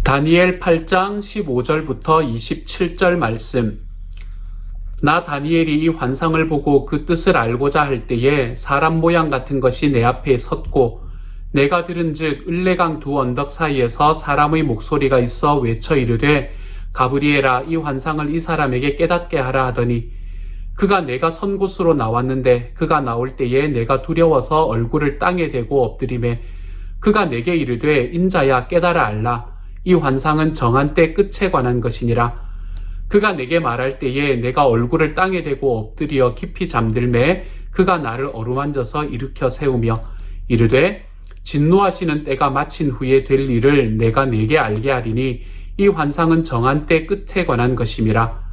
다니엘 8장 15절부터 27절 말씀. 나 다니엘이 이 환상을 보고 그 뜻을 알고자 할 때에 사람 모양 같은 것이 내 앞에 섰고 내가 들은즉 을레강 두 언덕 사이에서 사람의 목소리가 있어 외쳐 이르되 가브리엘아 이 환상을 이 사람에게 깨닫게 하라 하더니 그가 내가 선 곳으로 나왔는데 그가 나올 때에 내가 두려워서 얼굴을 땅에 대고 엎드리매 그가 내게 이르되 인자야 깨달아 알라 이 환상은 정한 때 끝에 관한 것이니라. 그가 내게 말할 때에 내가 얼굴을 땅에 대고 엎드려 깊이 잠들매 그가 나를 어루만져서 일으켜 세우며 이르되 진노하시는 때가 마친 후에 될 일을 내가 네게 알게 하리니 이 환상은 정한 때 끝에 관한 것임이라.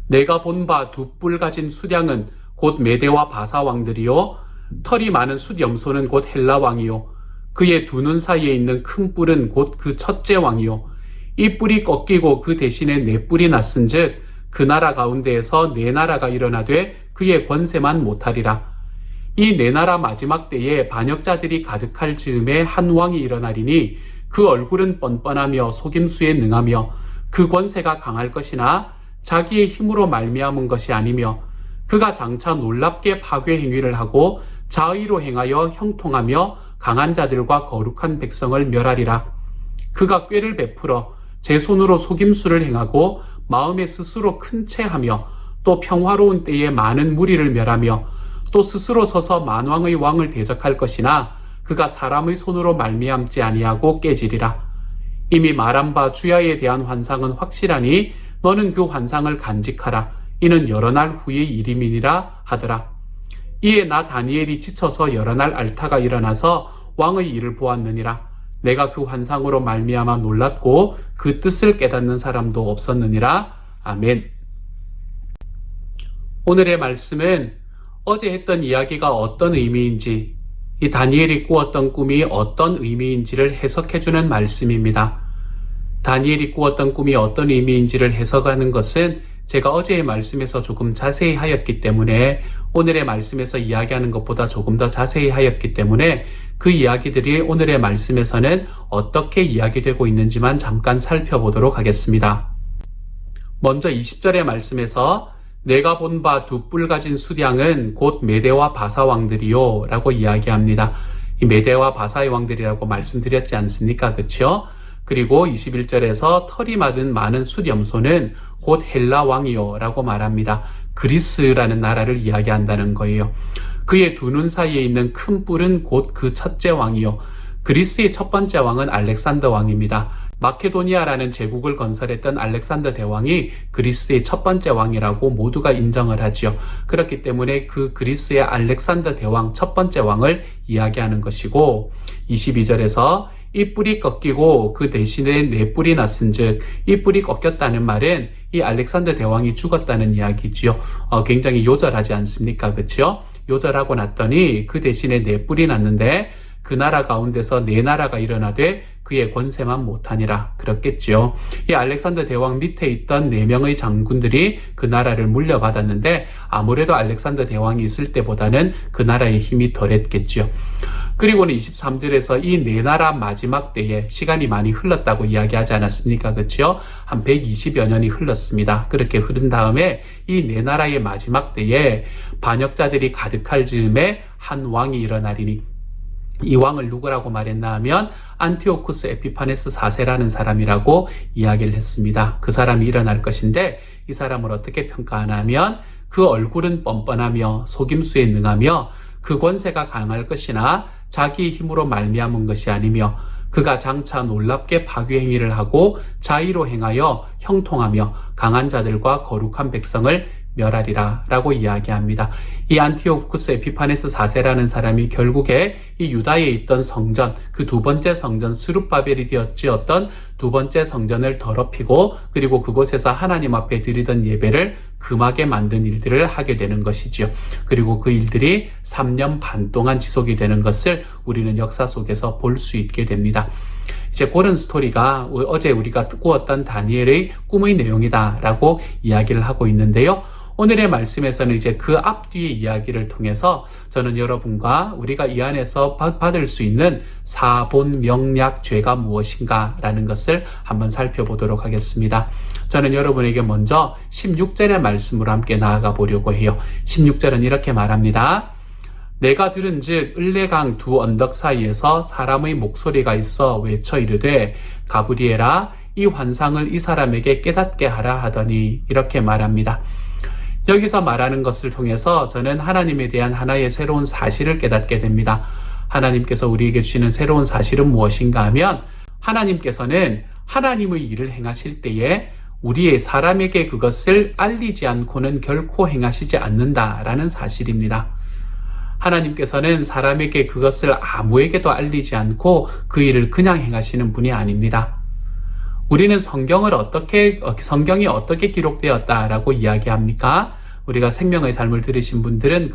내가 본 바 두 뿔 가진 수량은 곧 메대와 바사 왕들이요 털이 많은 숫염소는 곧 헬라 왕이요 그의 두 눈 사이에 있는 큰 뿔은 곧 그 첫째 왕이요 이 뿔이 꺾이고 그 대신에 네 뿔이 났은즉 그 나라 가운데에서 네 나라가 일어나되 그의 권세만 못하리라. 이 네 나라 마지막 때에 반역자들이 가득할 즈음에 한 왕이 일어나리니 그 얼굴은 뻔뻔하며 속임수에 능하며 그 권세가 강할 것이나 자기의 힘으로 말미암은 것이 아니며 그가 장차 놀랍게 파괴 행위를 하고 자의로 행하여 형통하며 강한 자들과 거룩한 백성을 멸하리라. 그가 꾀를 베풀어 제 손으로 속임수를 행하고 마음에 스스로 큰 채하며 또 평화로운 때에 많은 무리를 멸하며 또 스스로 서서 만왕의 왕을 대적할 것이나 그가 사람의 손으로 말미암지 아니하고 깨지리라. 이미 말한 바 주야에 대한 환상은 확실하니 너는 그 환상을 간직하라. 이는 여러 날 후의 일임이니라 하더라. 이에 나 다니엘이 지쳐서 여러 날 앓다가 일어나서 왕의 일을 보았느니라. 내가 그 환상으로 말미암아 놀랐고 그 뜻을 깨닫는 사람도 없었느니라. 아멘. 오늘의 말씀은 어제 했던 이야기가 어떤 의미인지, 이 다니엘이 꾸었던 꿈이 어떤 의미인지를 해석해주는 말씀입니다. 다니엘이 꾸었던 꿈이 어떤 의미인지를 해석하는 것은 제가 어제의 말씀에서 조금 자세히 하였기 때문에 오늘의 말씀에서 이야기하는 것보다 조금 더 자세히 하였기 때문에 그 이야기들이 오늘의 말씀에서는 어떻게 이야기되고 있는지만 잠깐 살펴보도록 하겠습니다. 먼저 20절의 말씀에서 내가 본 바 두 뿔 가진 수량은 곧 메대와 바사 왕들이요 라고 이야기합니다. 이 메대와 바사의 왕들이라고 말씀드렸지 않습니까? 그렇죠? 그리고 21절에서 털이 많은 숫염소는 곧 헬라 왕이요 라고 말합니다. 그리스라는 나라를 이야기한다는 거예요. 그의 두 눈 사이에 있는 큰 뿔은 곧 그 첫째 왕이요. 그리스의 첫 번째 왕은 알렉산더 왕입니다. 마케도니아라는 제국을 건설했던 알렉산더 대왕이 그리스의 첫 번째 왕이라고 모두가 인정을 하지요. 그렇기 때문에 그 그리스의 알렉산더 대왕 첫 번째 왕을 이야기하는 것이고 22절에서 이 뿔이 꺾이고 그 대신에 네 뿔이 났은즉 이 뿔이 꺾였다는 말은 이 알렉산더 대왕이 죽었다는 이야기지요. 굉장히 요절하지 않습니까? 그렇죠? 요절하고 났더니 그 대신에 네 뿔이 났는데 그 나라 가운데서 네 나라가 일어나되 그의 권세만 못하니라. 그렇겠지요. 이 알렉산더 대왕 밑에 있던 4명의 장군들이 그 나라를 물려받았는데 아무래도 알렉산더 대왕이 있을 때보다는 그 나라의 힘이 덜했겠지요. 그리고는 23절에서 이 네 나라 마지막 때에 시간이 많이 흘렀다고 이야기하지 않았습니까? 그렇죠? 한 120여 년이 흘렀습니다. 그렇게 흐른 다음에 이 네 나라의 마지막 때에 반역자들이 가득할 즈음에 한 왕이 일어나리니 이 왕을 누구라고 말했나 하면 안티오쿠스 에피파네스 4세라는 사람이라고 이야기를 했습니다. 그 사람이 일어날 것인데 이 사람을 어떻게 평가하나 하면 그 얼굴은 뻔뻔하며 속임수에 능하며 그 권세가 강할 것이나 자기 힘으로 말미암은 것이 아니며 그가 장차 놀랍게 파괴 행위를 하고 자의로 행하여 형통하며 강한 자들과 거룩한 백성을 멸하리라 라고 이야기합니다. 이 안티오쿠스 에피파네스 4세라는 사람이 결국에 이 유다에 있던 성전, 그 두 번째 성전 스룹바벨이 지었던 두 번째 성전을 더럽히고 그리고 그곳에서 하나님 앞에 드리던 예배를 금하게 만든 일들을 하게 되는 것이지요. 그리고 그 일들이 3년 반 동안 지속이 되는 것을 우리는 역사 속에서 볼 수 있게 됩니다. 이제 그런 스토리가 어제 우리가 꾸었던 다니엘의 꿈의 내용이다 라고 이야기를 하고 있는데요. 오늘의 말씀에서는 이제 그 앞뒤의 이야기를 통해서 저는 여러분과 우리가 이 안에서 받을 수 있는 사본 명약 죄가 무엇인가 라는 것을 한번 살펴보도록 하겠습니다. 저는 여러분에게 먼저 16절의 말씀으로 함께 나아가 보려고 해요. 16절은 이렇게 말합니다. 내가 들은즉 을레강 두 언덕 사이에서 사람의 목소리가 있어 외쳐 이르되 가브리엘아 이 환상을 이 사람에게 깨닫게 하라 하더니 이렇게 말합니다. 여기서 말하는 것을 통해서 저는 하나님에 대한 하나의 새로운 사실을 깨닫게 됩니다. 하나님께서 우리에게 주시는 새로운 사실은 무엇인가 하면 하나님께서는 하나님의 일을 행하실 때에 우리의 사람에게 그것을 알리지 않고는 결코 행하시지 않는다라는 사실입니다. 하나님께서는 사람에게 그것을 아무에게도 알리지 않고 그 일을 그냥 행하시는 분이 아닙니다. 우리는 성경이 어떻게 기록되었다라고 이야기합니까? 우리가 생명의 삶을 들으신 분들은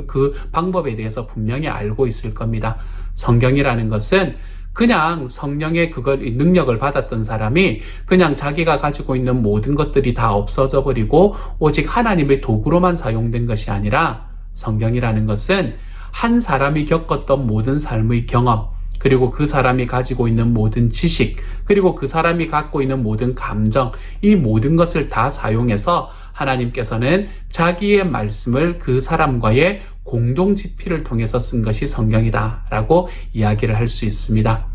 그 방법에 대해서 분명히 알고 있을 겁니다. 성경이라는 것은 그냥 성령의 능력을 받았던 사람이 그냥 자기가 가지고 있는 모든 것들이 다 없어져 버리고 오직 하나님의 도구로만 사용된 것이 아니라 성경이라는 것은 한 사람이 겪었던 모든 삶의 경험, 그리고 그 사람이 가지고 있는 모든 지식, 그리고 그 사람이 갖고 있는 모든 감정, 이 모든 것을 다 사용해서 하나님께서는 자기의 말씀을 그 사람과의 공동 지피를 통해서 쓴 것이 성경이다라고 이야기를 할 수 있습니다.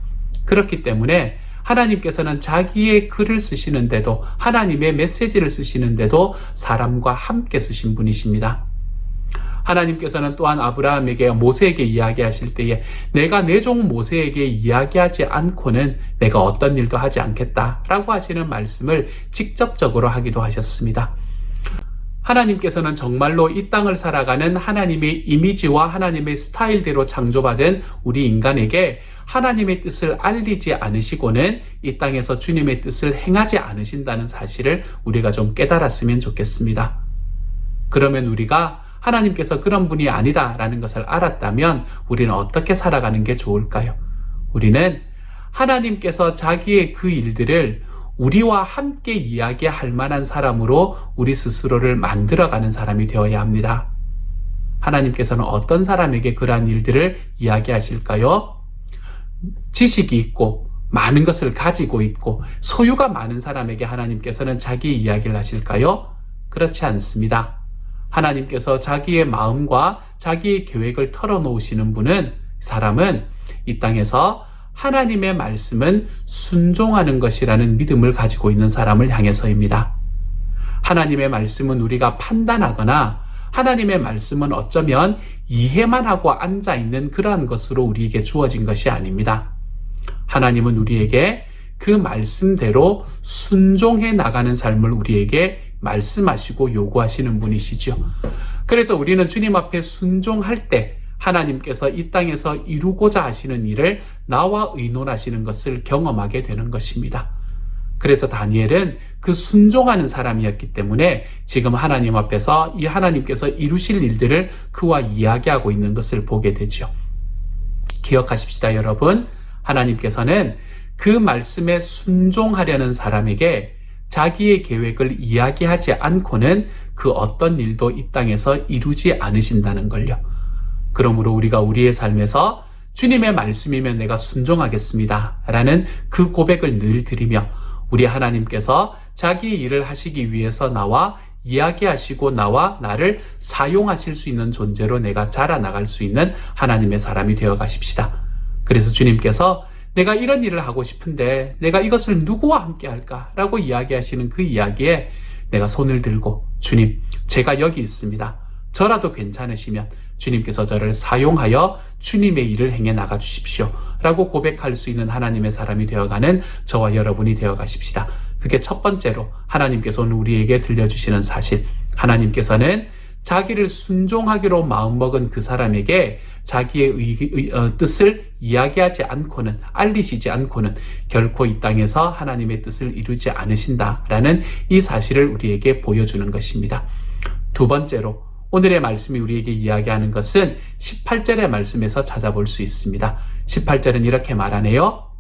그렇기 때문에 하나님께서는 자기의 글을 쓰시는데도, 하나님의 메시지를 쓰시는데도 사람과 함께 쓰신 분이십니다. 하나님께서는 또한 모세에게 이야기하실 때에 내가 내 종 모세에게 이야기하지 않고는 내가 어떤 일도 하지 않겠다라고 하시는 말씀을 직접적으로 하기도 하셨습니다. 하나님께서는 정말로 이 땅을 살아가는 하나님의 이미지와 하나님의 스타일대로 창조받은 우리 인간에게 하나님의 뜻을 알리지 않으시고는 이 땅에서 주님의 뜻을 행하지 않으신다는 사실을 우리가 좀 깨달았으면 좋겠습니다. 그러면 우리가 하나님께서 그런 분이 아니다라는 것을 알았다면 우리는 어떻게 살아가는 게 좋을까요? 우리는 하나님께서 자기의 그 일들을 우리와 함께 이야기할 만한 사람으로 우리 스스로를 만들어가는 사람이 되어야 합니다. 하나님께서는 어떤 사람에게 그러한 일들을 이야기하실까요? 지식이 있고 많은 것을 가지고 있고 소유가 많은 사람에게 하나님께서는 자기 이야기를 하실까요? 그렇지 않습니다. 하나님께서 자기의 마음과 자기의 계획을 털어놓으시는 사람은 이 땅에서 하나님의 말씀은 순종하는 것이라는 믿음을 가지고 있는 사람을 향해서입니다. 하나님의 말씀은 우리가 판단하거나 하나님의 말씀은 어쩌면 이해만 하고 앉아있는 그러한 것으로 우리에게 주어진 것이 아닙니다. 하나님은 우리에게 그 말씀대로 순종해 나가는 삶을 우리에게 말씀하시고 요구하시는 분이시죠. 그래서 우리는 주님 앞에 순종할 때 하나님께서 이 땅에서 이루고자 하시는 일을 나와 의논하시는 것을 경험하게 되는 것입니다. 그래서 다니엘은 그 순종하는 사람이었기 때문에 지금 하나님 앞에서 이 하나님께서 이루실 일들을 그와 이야기하고 있는 것을 보게 되죠. 기억하십시다, 여러분. 하나님께서는 그 말씀에 순종하려는 사람에게 자기의 계획을 이야기하지 않고는 그 어떤 일도 이 땅에서 이루지 않으신다는 걸요. 그러므로 우리가 우리의 삶에서 주님의 말씀이면 내가 순종하겠습니다 라는 그 고백을 늘 드리며 우리 하나님께서 자기 일을 하시기 위해서 나와 이야기하시고 나를 사용하실 수 있는 존재로 내가 자라나갈 수 있는 하나님의 사람이 되어 가십시다. 그래서 주님께서 내가 이런 일을 하고 싶은데 내가 이것을 누구와 함께 할까? 라고 이야기하시는 그 이야기에 내가 손을 들고 주님, 제가 여기 있습니다. 저라도 괜찮으시면 주님께서 저를 사용하여 주님의 일을 행해 나가 주십시오. 라고 고백할 수 있는 하나님의 사람이 되어가는 저와 여러분이 되어 가십시다. 그게 첫 번째로 하나님께서 오늘 우리에게 들려주시는 사실. 하나님께서는 자기를 순종하기로 마음먹은 그 사람에게 자기의 뜻을 이야기하지 않고는, 알리시지 않고는 결코 이 땅에서 하나님의 뜻을 이루지 않으신다라는 이 사실을 우리에게 보여주는 것입니다. 두 번째로 오늘의 말씀이 우리에게 이야기하는 것은 18절의 말씀에서 찾아볼 수 있습니다. 18절은 이렇게 말하네요.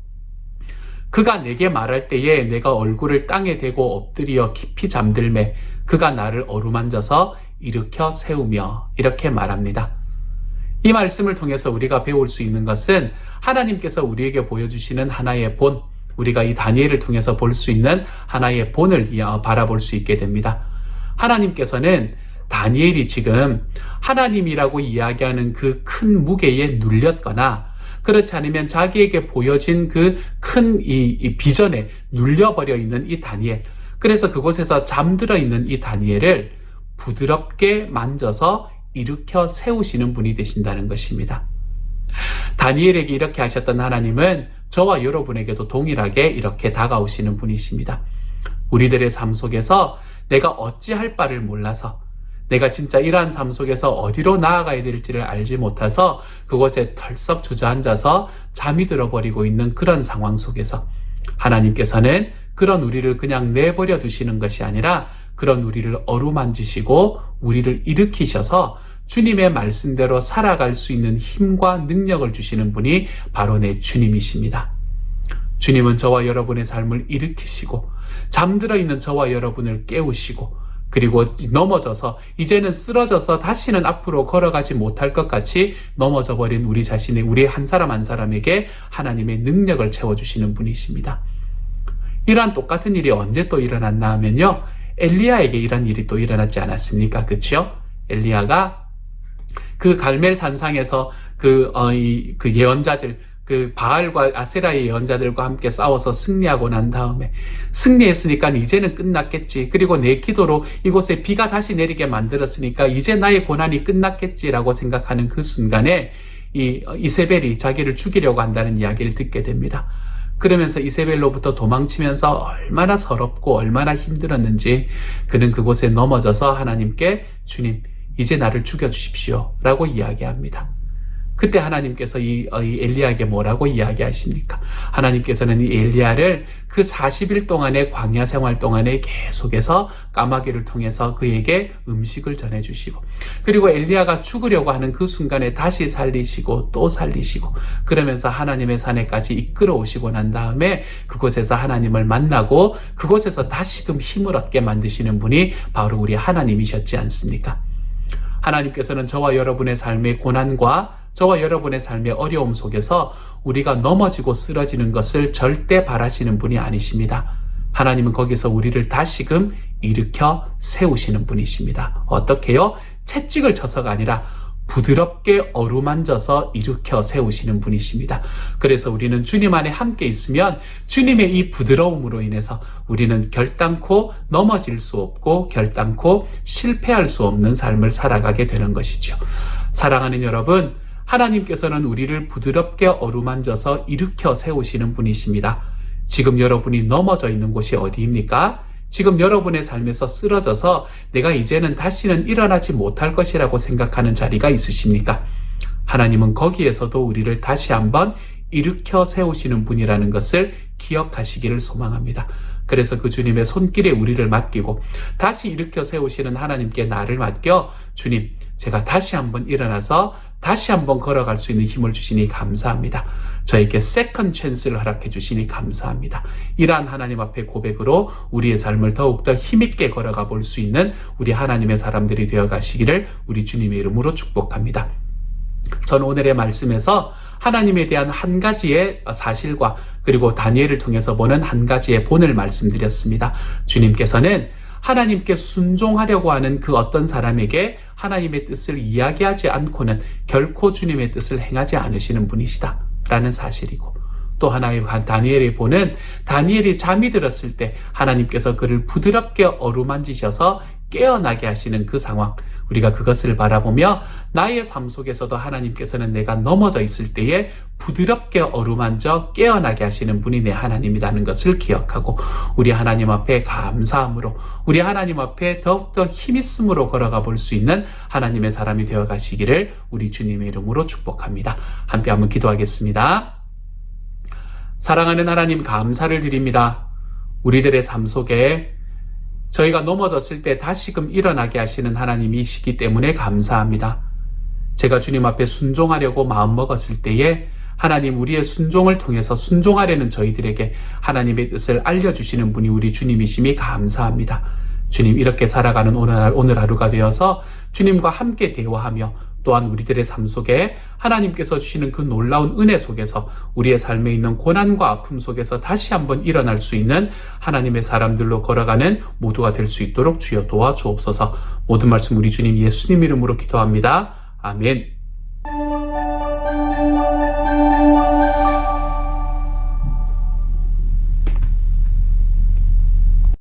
그가 내게 말할 때에 내가 얼굴을 땅에 대고 엎드려 깊이 잠들매 그가 나를 어루만져서 일으켜 세우며 이렇게 말합니다. 이 말씀을 통해서 우리가 배울 수 있는 것은 하나님께서 우리에게 보여주시는 하나의 본, 우리가 이 다니엘을 통해서 볼 수 있는 하나의 본을 바라볼 수 있게 됩니다. 하나님께서는 다니엘이 지금 하나님이라고 이야기하는 그 큰 무게에 눌렸거나 그렇지 않으면 자기에게 보여진 그 큰 이 비전에 눌려버려 있는 이 다니엘, 그래서 그곳에서 잠들어 있는 이 다니엘을 부드럽게 만져서 일으켜 세우시는 분이 되신다는 것입니다. 다니엘에게 이렇게 하셨던 하나님은 저와 여러분에게도 동일하게 이렇게 다가오시는 분이십니다. 우리들의 삶 속에서 내가 어찌할 바를 몰라서, 내가 진짜 이러한 삶 속에서 어디로 나아가야 될지를 알지 못해서 그곳에 털썩 주저앉아서 잠이 들어버리고 있는 그런 상황 속에서 하나님께서는 그런 우리를 그냥 내버려 두시는 것이 아니라 그런 우리를 어루만지시고 우리를 일으키셔서 주님의 말씀대로 살아갈 수 있는 힘과 능력을 주시는 분이 바로 내 주님이십니다. 주님은 저와 여러분의 삶을 일으키시고 잠들어 있는 저와 여러분을 깨우시고 그리고 넘어져서 이제는 쓰러져서 다시는 앞으로 걸어가지 못할 것 같이 넘어져 버린 우리 자신의, 우리 한 사람 한 사람에게 하나님의 능력을 채워주시는 분이십니다. 이러한 똑같은 일이 언제 또 일어났나 하면요, 엘리야에게 이런 일이 또 일어났지 않았습니까? 그렇죠? 엘리야가 그 갈멜 산상에서 그 예언자들, 그 바알과 아세라의 예언자들과 함께 싸워서 승리하고 난 다음에 승리했으니까 이제는 끝났겠지. 그리고 내 기도로 이곳에 비가 다시 내리게 만들었으니까 이제 나의 고난이 끝났겠지라고 생각하는 그 순간에 이 이세벨이 자기를 죽이려고 한다는 이야기를 듣게 됩니다. 그러면서 이세벨로부터 도망치면서 얼마나 서럽고 얼마나 힘들었는지 그는 그곳에 넘어져서 하나님께 주님, 이제 나를 죽여주십시오 라고 이야기합니다. 그때 하나님께서 이 엘리야에게 뭐라고 이야기하십니까? 하나님께서는 이 엘리야를 그 40일 동안의 광야 생활 동안에 계속해서 까마귀를 통해서 그에게 음식을 전해주시고, 그리고 엘리야가 죽으려고 하는 그 순간에 다시 살리시고 또 살리시고, 그러면서 하나님의 산에까지 이끌어 오시고 난 다음에 그곳에서 하나님을 만나고 그곳에서 다시금 힘을 얻게 만드시는 분이 바로 우리 하나님이셨지 않습니까? 하나님께서는 저와 여러분의 삶의 고난과 저와 여러분의 삶의 어려움 속에서 우리가 넘어지고 쓰러지는 것을 절대 바라시는 분이 아니십니다. 하나님은 거기서 우리를 다시금 일으켜 세우시는 분이십니다. 어떻게요? 채찍을 쳐서가 아니라 부드럽게 어루만져서 일으켜 세우시는 분이십니다. 그래서 우리는 주님 안에 함께 있으면 주님의 이 부드러움으로 인해서 우리는 결단코 넘어질 수 없고 결단코 실패할 수 없는 삶을 살아가게 되는 것이죠. 사랑하는 여러분, 하나님께서는 우리를 부드럽게 어루만져서 일으켜 세우시는 분이십니다. 지금 여러분이 넘어져 있는 곳이 어디입니까? 지금 여러분의 삶에서 쓰러져서 내가 이제는 다시는 일어나지 못할 것이라고 생각하는 자리가 있으십니까? 하나님은 거기에서도 우리를 다시 한번 일으켜 세우시는 분이라는 것을 기억하시기를 소망합니다. 그래서 그 주님의 손길에 우리를 맡기고 다시 일으켜 세우시는 하나님께 나를 맡겨 주님, 제가 다시 한번 일어나서 다시 한번 걸어갈 수 있는 힘을 주시니 감사합니다. 저에게 세컨드 찬스를 허락해 주시니 감사합니다. 이러한 하나님 앞에 고백으로 우리의 삶을 더욱더 힘있게 걸어가 볼 수 있는 우리 하나님의 사람들이 되어 가시기를 우리 주님의 이름으로 축복합니다. 저는 오늘의 말씀에서 하나님에 대한 한 가지의 사실과 그리고 다니엘을 통해서 보는 한 가지의 본을 말씀드렸습니다. 주님께서는 하나님께 순종하려고 하는 그 어떤 사람에게 하나님의 뜻을 이야기하지 않고는 결코 주님의 뜻을 행하지 않으시는 분이시다 라는 사실이고, 또 하나의 다니엘의 본은 다니엘이 잠이 들었을 때 하나님께서 그를 부드럽게 어루만지셔서 깨어나게 하시는 그 상황, 우리가 그것을 바라보며 나의 삶 속에서도 하나님께서는 내가 넘어져 있을 때에 부드럽게 어루만져 깨어나게 하시는 분이 내 하나님이라는 것을 기억하고 우리 하나님 앞에 감사함으로 우리 하나님 앞에 더욱더 힘있음으로 걸어가 볼 수 있는 하나님의 사람이 되어 가시기를 우리 주님의 이름으로 축복합니다. 함께 한번 기도하겠습니다. 사랑하는 하나님, 감사를 드립니다. 우리들의 삶 속에 저희가 넘어졌을 때 다시금 일어나게 하시는 하나님이시기 때문에 감사합니다. 제가 주님 앞에 순종하려고 마음먹었을 때에 하나님 우리의 순종을 통해서 순종하려는 저희들에게 하나님의 뜻을 알려주시는 분이 우리 주님이심이 감사합니다. 주님, 이렇게 살아가는 오늘 하루가 되어서 주님과 함께 대화하며 또한 우리들의 삶 속에 하나님께서 주시는 그 놀라운 은혜 속에서 우리의 삶에 있는 고난과 아픔 속에서 다시 한번 일어날 수 있는 하나님의 사람들로 걸어가는 모두가 될 수 있도록 주여 도와주옵소서. 모든 말씀 우리 주님 예수님 이름으로 기도합니다. 아멘.